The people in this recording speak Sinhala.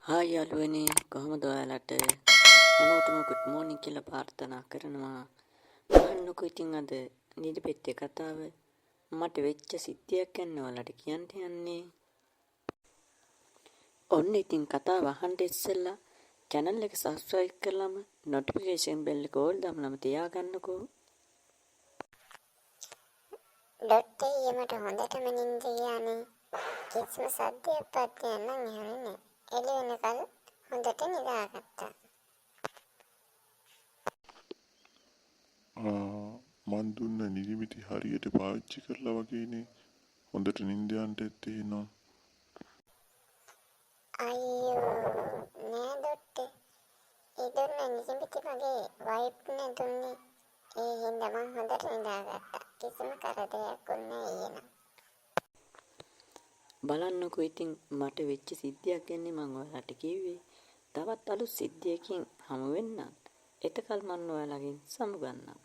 හායි යාළුවනේ කොහොමද ඔයාලට හැමෝටම good morning කියලා ප්‍රාර්ථනා කරනවා. අහන්නකෝ ඉතින් අද නිදිපෙත්තේ කතාව මට වෙච්ච සිද්ධියක් ගැන ඔයාලට කියන්න යන්නේ. ඔන්න ඉතින් කතාව අහන්න ඉස්සෙල්ලා channel එක subscribe කරලම notification bell එක all දාන්නම තියාගන්නකෝ. ඩොට්ටේ මට හොඳටම නිින්ද ගියානේ. කිසිම සද්දයක් පත්යක් නම් ඇහුනේ නෑ. එළි වෙනකල් හොඳට නිදාගත්තා. මන් දුන්න නිදිමිටි හරියට පාවිච්චි කරලා වගේනේ. හොඳට නිින්ද යන්න තියෙනවා. අයියෝ නෑ ඩොට්ටේ. ඒ දුන්න නිදිමිටි මගේ වයිප් නේ දුන්නේ. ඒ හින්දා මං හොඳට නිදාගත්තා. කිසිම කරදරයක් වුණේ නෑ ඊයේ. බලන්නකෝ ඉතින් මට වෙච්ච සිද්ධියක් ගැන මම ඔයාලට කිව්වේ. තවත් අලුත් සිද්ධියකින් හමු වෙන්නම්. එතකල් මම ඔයාලගෙන් සමුගන්නම්.